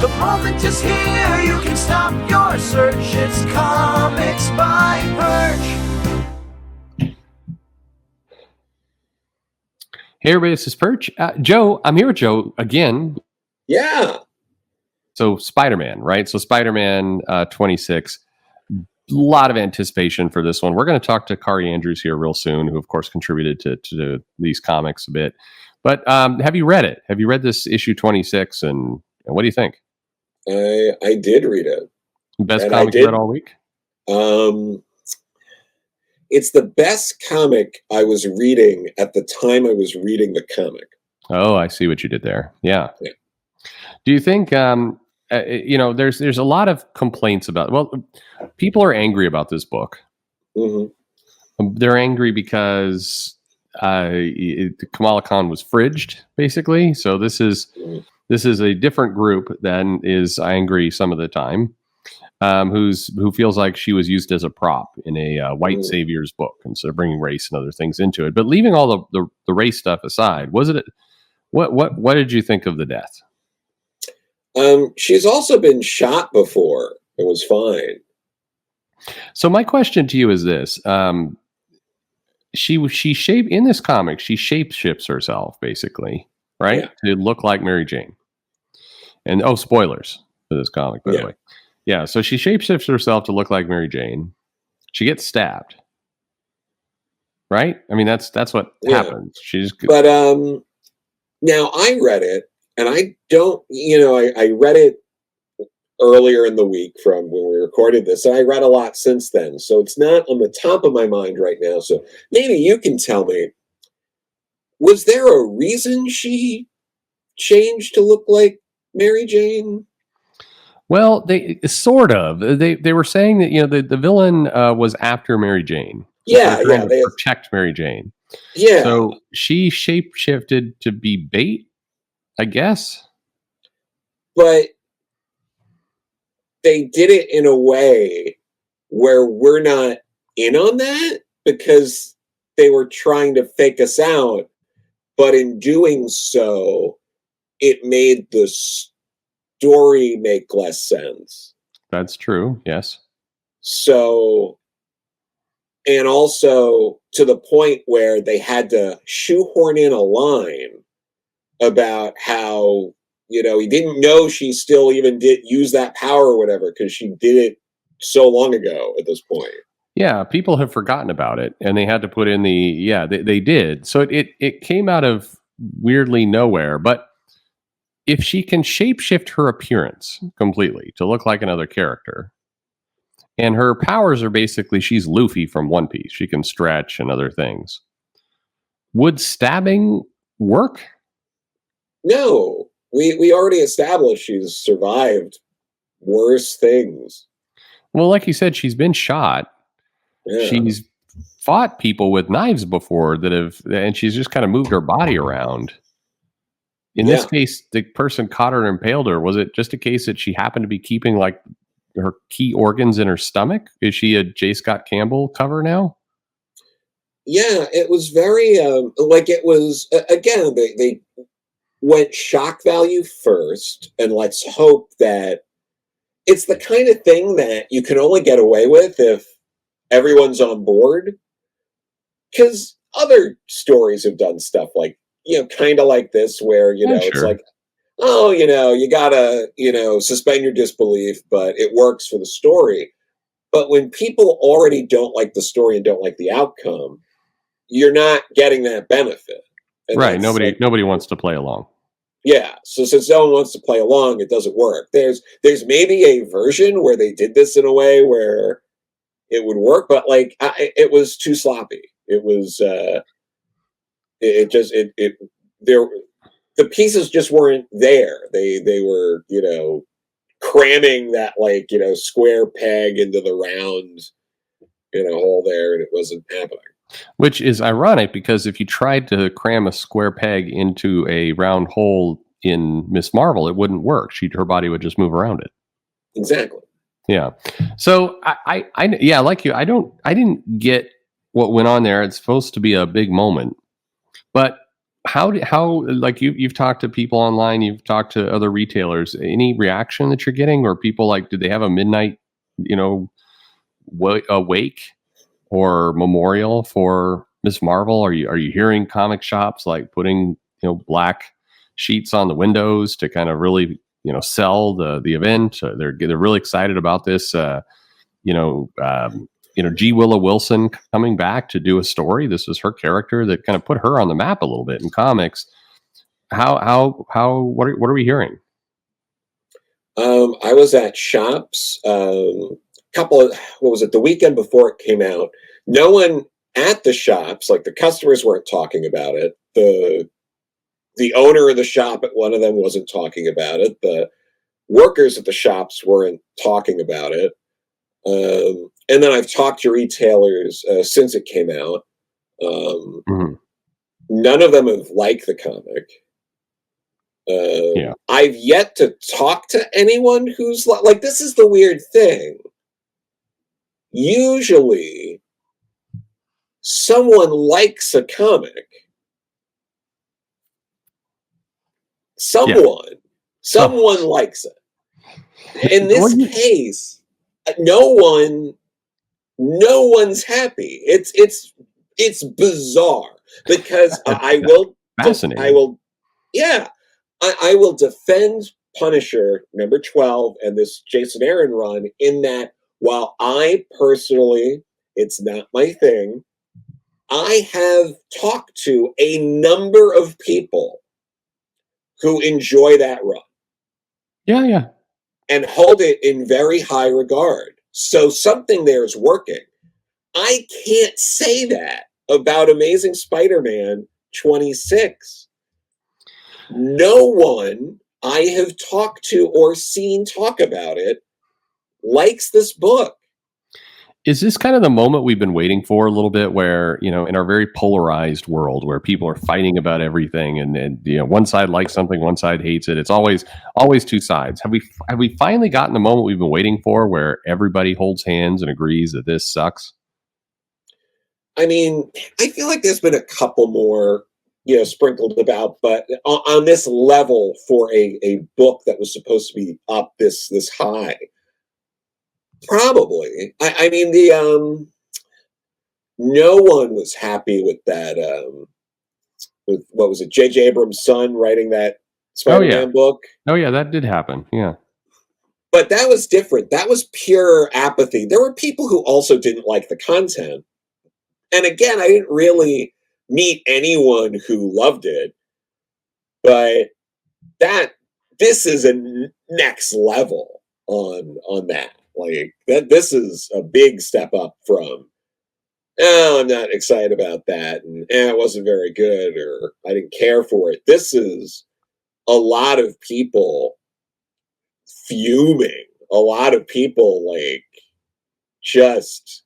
The moment is here, you can stop your search. It's Comics by Perch. Hey everybody, this is Perch. Joe, I'm here with Joe again. Yeah. So Spider-Man, right? So Spider-Man 26. A lot of anticipation for this one. We're going to talk to Kari Andrews here real soon, who of course contributed to these comics a bit. But have you read it? Have you read this issue 26? And what do you think? I did read it. Best comic you read all week? It's the best comic I was reading at the time I was reading the comic. Oh, I see what you did there. Yeah. Do you think, there's a lot of complaints about, people are angry about this book. Mm-hmm. They're angry because Kamala Khan was fridged, basically. So this is a different group than is angry some of the time, who feels like she was used as a prop in a white savior's book instead of bringing race and other things into it. But leaving all the race stuff aside, what did you think of the death? She's also been shot before. It was fine. So my question to you is this: in this comic, she shapeshifts herself basically, right, to look like Mary Jane. And spoilers for this comic, by the way. Yeah, so she shapeshifts herself to look like Mary Jane. She gets stabbed, right? I mean, that's what happens. But now I read it, and I don't, I read it earlier in the week from when we recorded this, and I read a lot since then, so it's not on the top of my mind right now. So maybe you can tell me, was there a reason she changed to look like Mary Jane? Well, they sort of. They were saying that the villain was after Mary Jane. Yeah, they protect Mary Jane. Yeah. So she shapeshifted to be bait, I guess. But they did it in a way where we're not in on that because they were trying to fake us out. But in doing so, it made the story make less sense. That's true. Yes. So, and also to the point where they had to shoehorn in a line about how, he didn't know she still even did use that power or whatever, because she did it so long ago at this point. Yeah, people have forgotten about it, and they had to put in they did. So it came out of weirdly nowhere, but if she can shapeshift her appearance completely to look like another character, and her powers are basically she's Luffy from One Piece. She can stretch and other things. Would stabbing work? No. We already established she's survived worse things. Well, like you said, she's been shot. Yeah. She's fought people with knives before and she's just kind of moved her body around. In this case, the person caught her and impaled her. Was it just a case that she happened to be keeping like her key organs in her stomach? Is she a J. Scott Campbell cover now? Yeah, it was very it was again. They went shock value first, and let's hope that it's the kind of thing that you can only get away with if everyone's on board. Because other stories have done stuff like, kind of like this, where, it's like, you gotta, suspend your disbelief, but it works for the story. But when people already don't like the story and don't like the outcome, you're not getting that benefit. And right. Nobody wants to play along. Yeah. So since no one wants to play along, it doesn't work. There's maybe a version where they did this in a way where it would work, but it was too sloppy. It was, the pieces just weren't there. They were, cramming that square peg into the round, hole there, and it wasn't happening. Which is ironic, because if you tried to cram a square peg into a round hole in Miss Marvel, it wouldn't work. Her body would just move around it. Exactly. Yeah. So I like you. I didn't get what went on there. It's supposed to be a big moment, but how like you've talked to people online, you've talked to other retailers. Any reaction that you're getting, or people like, do they have a midnight, wake or memorial for Miss Marvel? Are you hearing comic shops like putting black sheets on the windows to kind of really sell the event? They're really excited about this. G. Willow Wilson coming back to do a story. This was her character that kind of put her on the map a little bit in comics. What are we hearing? I was at shops, what was it, the weekend before it came out. No one at the shops, like the customers weren't talking about it. The owner of the shop at one of them wasn't talking about it. The workers at the shops weren't talking about it. And then I've talked to retailers since it came out. Mm-hmm. None of them have liked the comic. I've yet to talk to anyone who's like, this is the weird thing. Usually, someone likes a comic. Someone likes it. In this case, no one's happy. It's bizarre because I will defend Punisher number 12 and this Jason Aaron run in that while I personally, it's not my thing, I have talked to a number of people who enjoy that run. Yeah. And hold it in very high regard. So something there is working. I can't say that about Amazing Spider-Man 26. No one I have talked to or seen talk about it likes this book. Is this kind of the moment we've been waiting for a little bit, where in our very polarized world where people are fighting about everything, and one side likes something, one side hates it. It's always two sides. Have we finally gotten the moment we've been waiting for, where everybody holds hands and agrees that this sucks? I mean, I feel like there's been a couple more sprinkled about, but on this level for a book that was supposed to be up this high. Probably. I mean, no one was happy with that. With what was it, J.J. Abrams' son writing that Spider-Man book? Oh yeah, that did happen. Yeah, but that was different. That was pure apathy. There were people who also didn't like the content, and again, I didn't really meet anyone who loved it. But this is a next level on that. Like this is a big step up from, I'm not excited about that, and it wasn't very good, or I didn't care for it. This is a lot of people fuming, a lot of people like just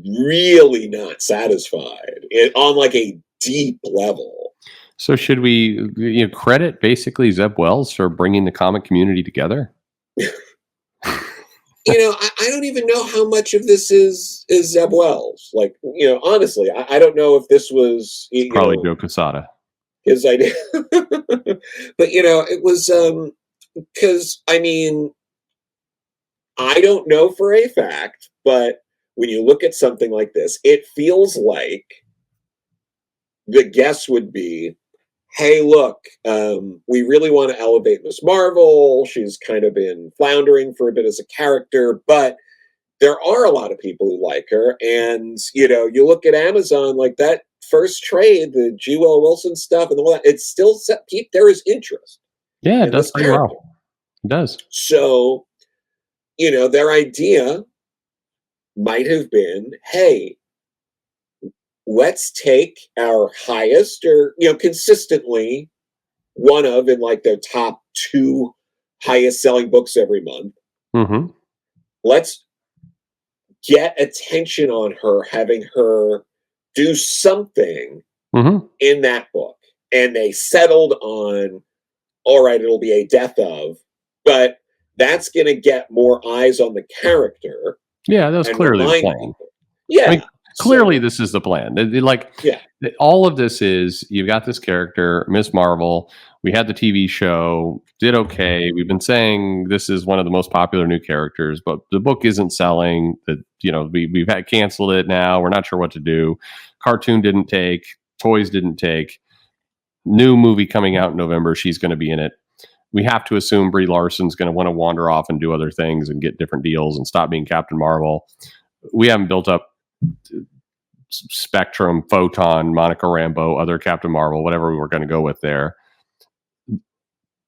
really not satisfied on like a deep level. So should we credit basically Zeb Wells for bringing the comic community together? I don't even know how much of this is Zeb Wells. Like, honestly, I don't know if this was probably Joe Quesada, his idea. But it was because I mean, I don't know for a fact, but when you look at something like this, it feels like the guess would be, hey, look, we really want to elevate Miss Marvel. She's kind of been floundering for a bit as a character, but there are a lot of people who like her. And, you look at Amazon, like that first trade, the G. Willow Wilson stuff and all that, it's still set. There is interest. Yeah, it does pretty well. It does. So, their idea might have been, hey, let's take our highest or, consistently one of in like their top 2 highest selling books every month. Mm-hmm. Let's get attention on her, having her do something in that book. And they settled on, all right, it'll be a death of, but that's going to get more eyes on the character. Yeah, that was clearly the plan. Yeah. I mean, Clearly, this is the plan. Yeah. All of this is, you've got this character, Miss Marvel. We had the TV show, did okay. We've been saying this is one of the most popular new characters, but the book isn't selling. We've had canceled it now. We're not sure what to do. Cartoon didn't take. Toys didn't take. New movie coming out in November. She's going to be in it. We have to assume Brie Larson's going to want to wander off and do other things and get different deals and stop being Captain Marvel. We haven't built up Spectrum, Photon, Monica Rambeau, other Captain Marvel, whatever we were going to go with there.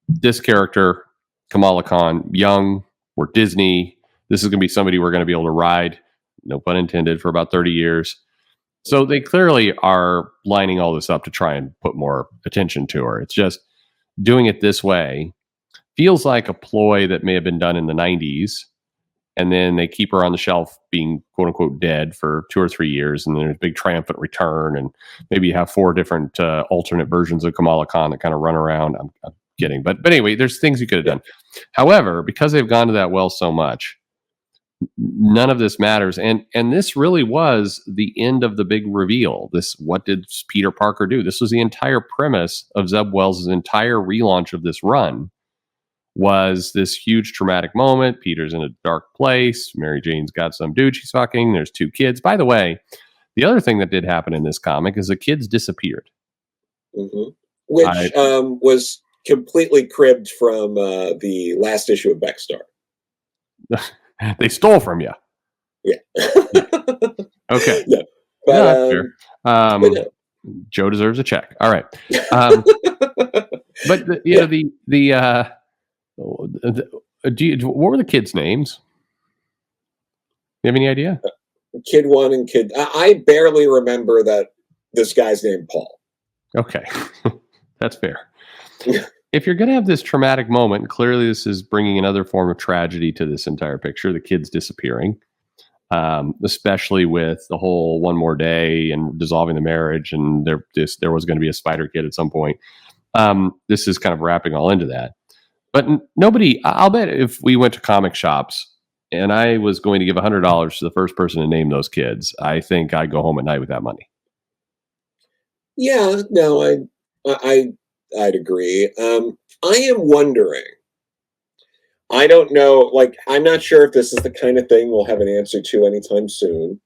This character, Kamala Khan, young, we're Disney. This is going to be somebody we're going to be able to ride, no pun intended, for about 30 years. So they clearly are lining all this up to try and put more attention to her. It's just doing it this way feels like a ploy that may have been done in the 90s. And then they keep her on the shelf being, quote unquote, dead for 2 or 3 years. And then there's a big triumphant return. And maybe you have 4 different alternate versions of Kamala Khan that kind of run around. I'm kidding. But anyway, there's things you could have done. However, because they've gone to that well so much, none of this matters. And this really was the end of the big reveal. What did Peter Parker do? This was the entire premise of Zeb Wells' entire relaunch of this run. Was this huge traumatic moment. Peter's in a dark place. Mary Jane's got some dude she's fucking. There's 2 kids. By the way, the other thing that did happen in this comic is the kids disappeared. Mm-hmm. Which was completely cribbed from the last issue of Beckstar. They stole from you. Yeah. Okay. Yeah. But, but no. Joe deserves a check. All right. But what were the kids' names? You have any idea? Kid 1 and Kid... I barely remember that this guy's named Paul. Okay. That's fair. If you're going to have this traumatic moment, clearly this is bringing another form of tragedy to this entire picture, the kids disappearing, especially with the whole one more day and dissolving the marriage, and there was going to be a spider kid at some point. This is kind of wrapping all into that. But nobody, I'll bet if we went to comic shops and I was going to give $100 to the first person to name those kids, I think I'd go home at night with that money. Yeah, no, I'd agree. I am wondering, I don't know, I'm not sure if this is the kind of thing we'll have an answer to anytime soon.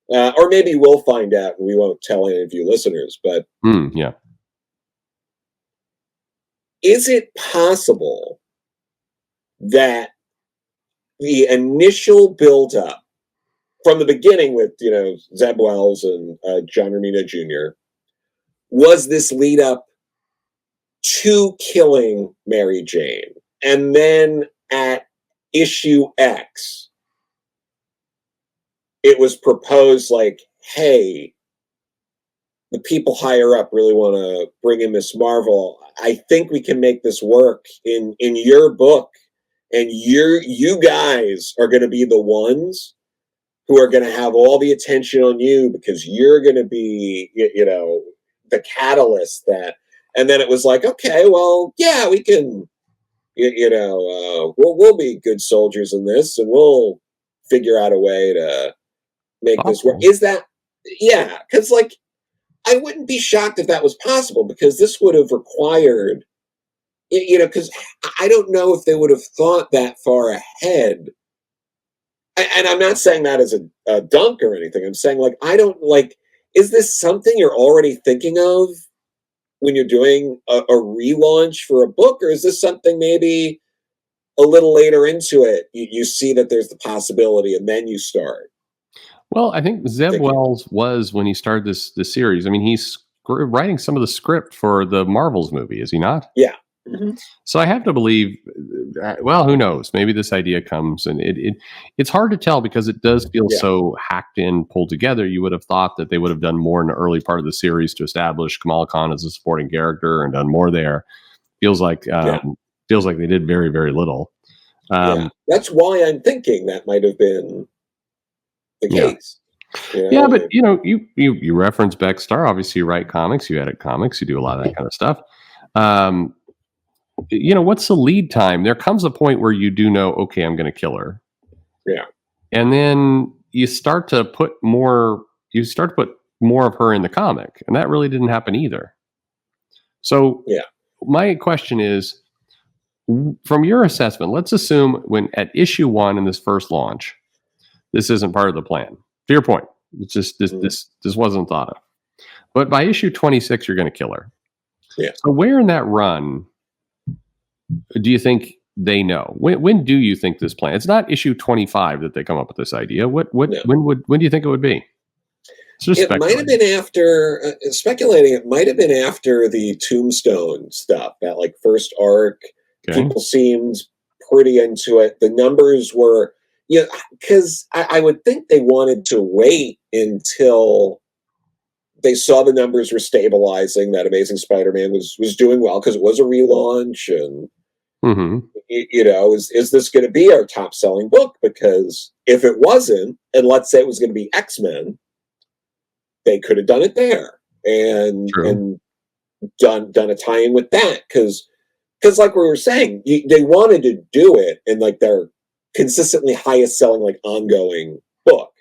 Or maybe we'll find out and we won't tell any of you listeners, but yeah. Is it possible that the initial build-up from the beginning with, Zeb Wells and John Romita Jr. was this lead up to killing Mary Jane? And then at issue X, it was proposed hey, the people higher up really want to bring in Miss Marvel. I think we can make this work in your book, and you guys are going to be the ones who are going to have all the attention on you because you're going to be, the catalyst that. And then it was okay, well, yeah, we can, we'll be good soldiers in this, and we'll figure out a way to make this work. Is that, yeah, because I wouldn't be shocked if that was possible, because this would have required, because I don't know if they would have thought that far ahead. And I'm not saying that as a dunk or anything. I'm saying I don't is this something you're already thinking of when you're doing a relaunch for a book, or is this something maybe a little later into it, you see that there's the possibility and then you start? Well, I think Zeb Wells was, when he started this series, I mean, he's writing some of the script for the Marvels movie, is he not? Yeah. Mm-hmm. So I have to believe, well, who knows? Maybe this idea comes, and it's hard to tell because it does feel so hacked in, pulled together. You would have thought that they would have done more in the early part of the series to establish Kamala Khan as a supporting character and done more there. Feels like they did very, very little. That's why I'm thinking that might have been the case. Yeah, but you reference Beckstar. Obviously, you write comics, you edit comics, you do a lot of that kind of stuff. What's the lead time? There comes a point where you do know, okay, I'm going to kill her. Yeah. And then you start to put more you start to put more of her in the comic, and that really didn't happen either. So Yeah. my question is, from your assessment, let's assume when at issue 1 in this first launch, this isn't part of the plan. To your point, it's just this wasn't thought of. But by issue 26, you're going to kill her. Yeah. So where in that run do you think they know? When do you think this plan? It's not issue 25 that they come up with this idea. When do you think it would be? It might have been after, speculating, it might have been after the Tombstone stuff, that like first arc. Okay. People seemed pretty into it. The numbers were, because I would think they wanted to wait until they saw the numbers were stabilizing, that Amazing Spider-Man was doing well, because it was a relaunch, and is this going to be our top selling book? Because if it wasn't, and let's say it was going to be X-Men, they could have done it there and done a tie-in with that, because like we were saying, they wanted to do it in like their consistently highest selling, like ongoing book.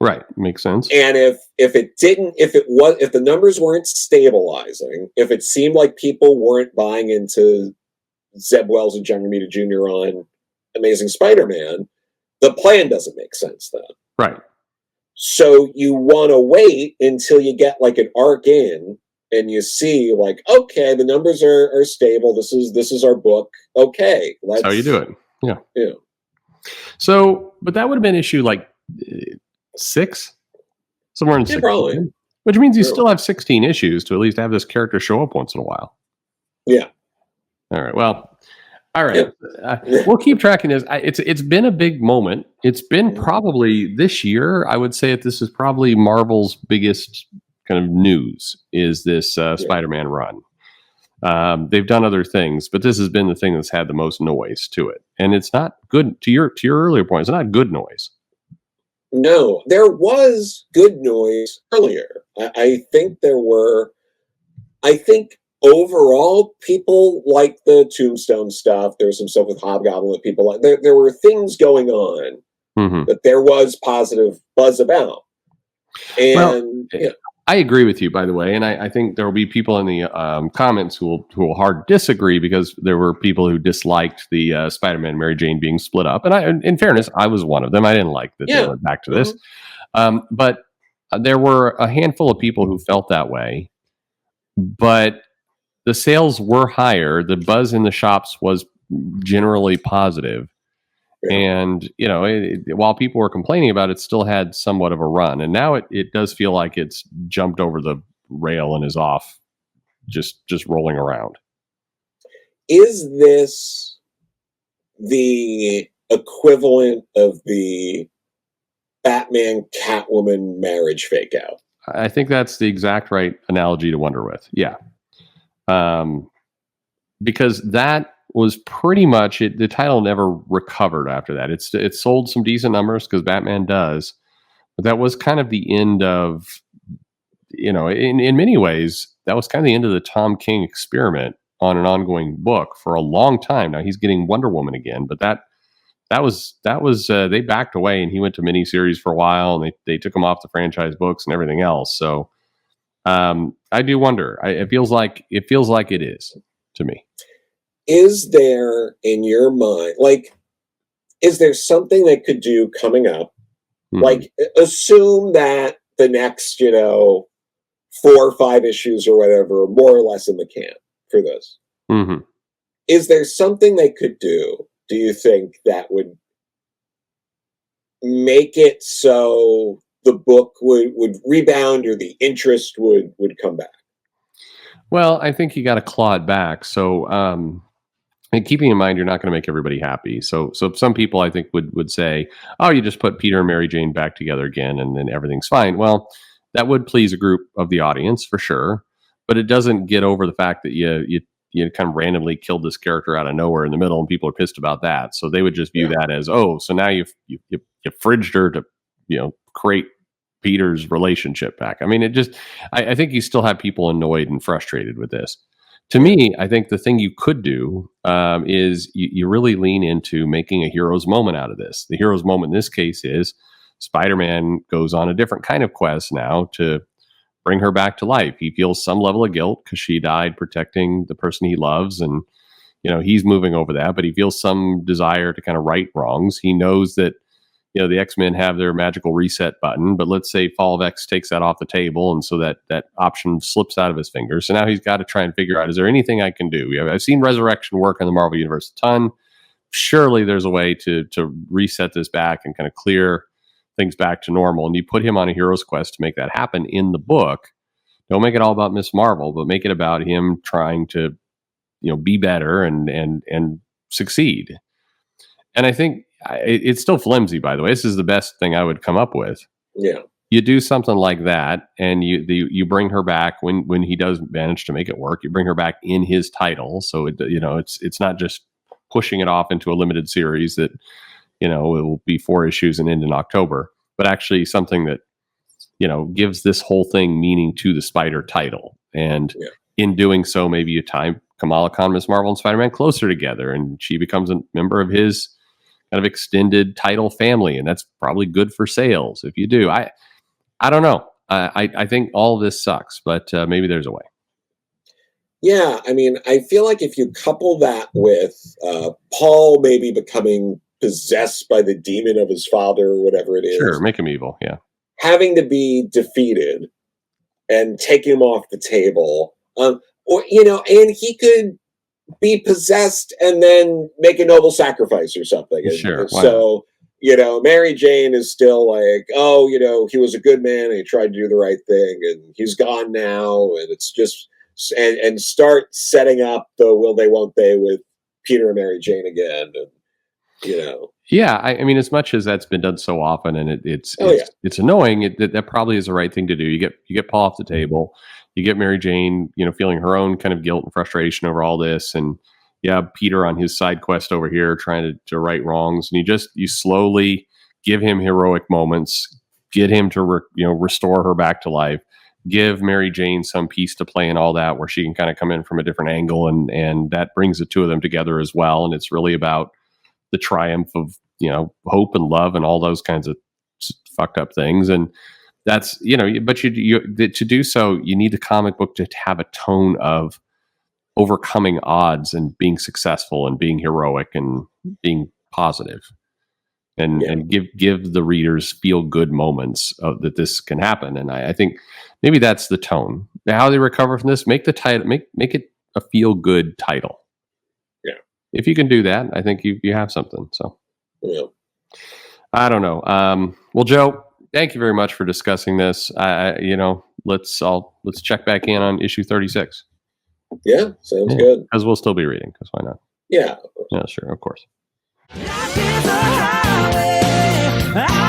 Right, makes sense. And if the numbers weren't stabilizing, if it seemed like people weren't buying into Zeb Wells and John Romita Jr. on Amazing Spider-Man, the plan doesn't make sense then. Right. So you want to wait until you get like an arc in, and you see like, okay, the numbers are stable. This is our book. Okay, that's how you do it. Yeah. Yeah. So, but that would have been issue like 6, somewhere in 6, probably. Which means you still have 16 issues to at least have this character show up once in a while. Yeah. All right. Well, all right. We'll keep tracking this. It's been a big moment. It's been probably this year, I would say, that this is probably Marvel's biggest kind of news, is this Spider-Man run. They've done other things, but this has been the thing that's had the most noise to it, and it's not good. To your earlier point, it's not good noise. No, there was good noise earlier. I think overall people like the Tombstone stuff. There was some stuff with Hobgoblin that people like. There were things going on that there was positive buzz about. And I agree with you, by the way, and I think there will be people in the comments who will hard disagree, because there were people who disliked the Spider-Man Mary Jane being split up, and in fairness, I was one of them. I didn't like that they went back to this, but there were a handful of people who felt that way. But the sales were higher. The buzz in the shops was generally positive. And, while people were complaining about it, still had somewhat of a run. And now it does feel like it's jumped over the rail and is off, just rolling around. Is this the equivalent of the Batman Catwoman marriage fake out? I think that's the exact right analogy to wonder with. Yeah. Because that was pretty much it. The title never recovered after that. It sold some decent numbers, because Batman does, but that was kind of the end of, in many ways, that was kind of the end of the Tom King experiment on an ongoing book for a long time. Now he's getting Wonder Woman again, but that was they backed away, and he went to miniseries for a while, and they took him off the franchise books and everything else. So I do wonder. It feels like it is to me. Is there, in your mind, is there something they could do coming up? Like, assume that the next, 4 or 5 issues or whatever are more or less in the can for this. Is there something they could do you think, that would make it so the book would rebound, or the interest would come back? Well, I think you got to claw it back. So, and keeping in mind, you're not going to make everybody happy. So some people, I think, would say, oh, you just put Peter and Mary Jane back together again, and then everything's fine. Well, that would please a group of the audience for sure, but it doesn't get over the fact that you kind of randomly killed this character out of nowhere in the middle, and people are pissed about that. So they would just view that as, oh, so now you fridged her to create Peter's relationship back. I mean, I think you still have people annoyed and frustrated with this. To me, I think the thing you could do is you really lean into making a hero's moment out of this. The hero's moment in this case is Spider-Man goes on a different kind of quest now to bring her back to life. He feels some level of guilt because she died protecting the person he loves, and he's moving over that, but he feels some desire to kind of right wrongs. He knows that the X-Men have their magical reset button, but let's say Fall of X takes that off the table, and so that option slips out of his fingers. So now he's got to try and figure out, is there anything I can do? I've seen Resurrection work in the Marvel Universe a ton. Surely there's a way to reset this back and kind of clear things back to normal. And you put him on a hero's quest to make that happen in the book. Don't make it all about Miss Marvel, but make it about him trying to, be better and succeed. And I think it's still flimsy, by the way. This is the best thing I would come up with. Yeah. You do something like that, and you bring her back when he does manage to make it work. You bring her back in his title, so it's not just pushing it off into a limited series that it will be 4 issues and end in October, but actually something that gives this whole thing meaning to the Spider title. And in doing so, maybe you tie Kamala Khan, Ms. Marvel, and Spider-Man closer together, and she becomes a member of his kind of extended title family, and that's probably good for sales if you do. I don't know. I think all of this sucks, but maybe there's a way. Yeah, I mean, I feel like if you couple that with Paul maybe becoming possessed by the demon of his father or whatever it is. Sure, make him evil, yeah. Having to be defeated and take him off the table. And he could be possessed and then make a noble sacrifice or something. Sure. So, Mary Jane is still like, he was a good man and he tried to do the right thing and he's gone now. And it's just, and start setting up the will they, won't they with Peter and Mary Jane again. And, Yeah, I mean, as much as that's been done so often, and it's annoying. That probably is the right thing to do. You get Paul off the table. You get Mary Jane, feeling her own kind of guilt and frustration over all this, and Peter on his side quest over here trying to right wrongs, and you slowly give him heroic moments, get him to restore her back to life, give Mary Jane some piece to play in all that, where she can kind of come in from a different angle, and that brings the two of them together as well, and it's really about the triumph of hope and love and all those kinds of fucked up things. And that's but to do so, you need the comic book to have a tone of overcoming odds and being successful and being heroic and being positive, and give the readers feel good moments that this can happen. And I think maybe that's the tone. How they recover from this, make the title make it a feel good title. If you can do that, I think you have something. So, I don't know. Well, Joe, thank you very much for discussing this. Let's check back in on issue 36. Yeah, sounds good. Because we'll still be reading. Because why not? Yeah. Yeah, sure, of course. Life is a highway.